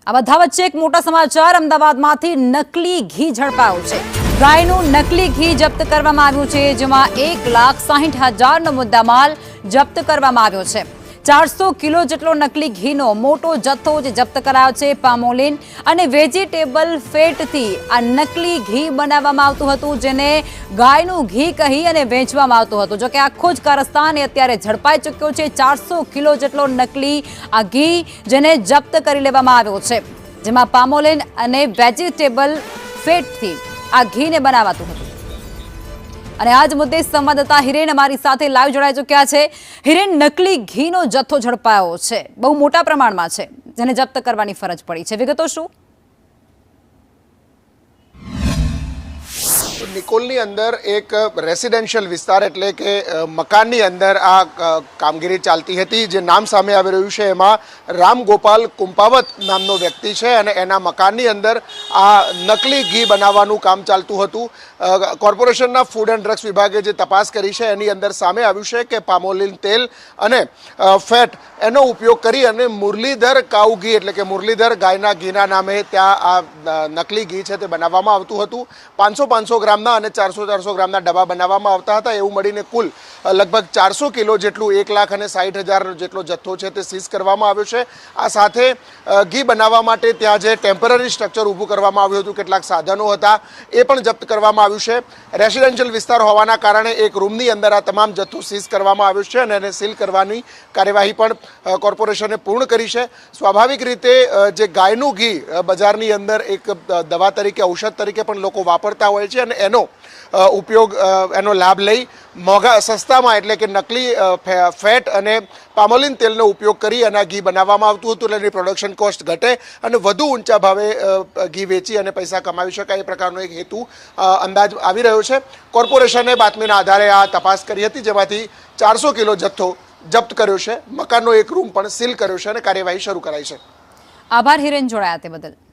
આ બધા વચ્ચે એક મોટા સમાચાર અમદાવાદમાંથી નકલી ઘી ઝડપાયો છે। ગાયનું નકલી ઘી જપ્ત કરવામાં આવ્યું છે, જેમાં 1,60,000નો મુદ્દામાલ જપ્ત કરવામાં આવ્યો છે। 400 કિલો જેટલો નકલી ઘીનો મોટો જથ્થો જે જપ્ત કરાયો છે। પામોલિન અને વેજીટેબલ ફેટથી આ નકલી ઘી બનાવવામાં આવતું હતું, જેને ગાયનું ઘી કહી અને વેચવામાં આવતું હતું। જો કે આખો જ કારસ્તાન અત્યારે ઝડપાઈ ચૂક્યો છે। 400 કિલો જેટલો નકલી આ ઘી જેને જપ્ત કરી લેવામાં આવ્યો છે, જેમાં પામોલિન અને વેજીટેબલ ફેટથી આ ઘીને બનાવાતું હતું। અને આજ મુદ્દે સંવાદદાતા હિરેન અમારી સાથે લાઈવ જોડાઈ ચૂક્યા છે। હિરેન, નકલી ઘીનો જથ્થો ઝડપાયો છે, બહુ મોટા પ્રમાણમાં છે, જેને જપ્ત કરવાની ફરજ પડી છે, વિગતો શું? નિકોલની અંદર એક રેસિડેન્શિયલ વિસ્તાર એટલે કે મકાનની અંદર આ કામગીરી ચાલતી હતી। જે નામ સામે આવી રહ્યું છે એમાં રામ ગોપાલ કુંપાવત નામનો વ્યક્તિ છે અને એના મકાનની અંદર આ નકલી ઘી બનાવવાનું કામ ચાલતું હતું। કોર્પોરેશનના ફૂડ એન્ડ ડ્રગ્સ વિભાગે જે તપાસ કરી છે એની અંદર સામે આવ્યું છે કે પામોલિન તેલ અને ફેટ એનો ઉપયોગ કરી અને મુરલીધર કાઉ ઘી એટલે કે મુરલીધર ગાયના ઘીના નામે ત્યાં આ નકલી ઘી છે તે બનાવવામાં આવતું હતું। 500 ગ્રામના અને 400 ગ્રામના ડબ્બા બનાવવામાં આવતા હતા। એવું મળીને કુલ લગભગ 400 કિલો જેટલું 1,60,000 જેટલો જથ્થો છે તે સીઝ કરવામાં આવ્યો છે। આ સાથે ઘી બનાવવા માટે ત્યાં જે ટેમ્પરરી સ્ટ્રક્ચર ઊભું કરવામાં આવ્યું હતું, કેટલાક સાધનો હતા, એ પણ જપ્ત કરવામાં આવ્યું છે। રેસિડેન્શિયલ વિસ્તાર હોવાના કારણે એક રૂમની અંદર આ તમામ જથ્થો સીઝ કરવામાં આવ્યો છે અને એને સીલ કરવાની કાર્યવાહી પણ કોર્પોરેશને પૂર્ણ કરી છે। સ્વાભાવિક રીતે જે ગાયનું ઘી બજારની અંદર એક દવા તરીકે, ઔષધ તરીકે પણ લોકો વાપરતા હોય છે અને એનો ઉપયોગ, એનો લાભ લઈ સસ્તામાં એટલે કે નકલી ફેટ અને પામોલિન તેલનો ઉપયોગ કરી અને ઘી બનાવવામાં આવતું હતું, એટલે એની પ્રોડક્શન કોસ્ટ ઘટે અને વધુ ઊંચા ભાવે ઘી વેચી અને પૈસા કમાવી શકાય એ પ્રકારનો એક હેતુ અંદાજ આવી રહ્યો છે। કોર્પોરેશને બાતમીના આધારે આ તપાસ કરી હતી, જેમાંથી 400 કિલો જથ્થો જપ્ત કર્યો છે। મકાનનો એક રૂમ પણ સીલ કર્યો છે અને કાર્યવાહી શરૂ કરાઈ છે। આભાર હિરેન, જોડાયા તે બદલ।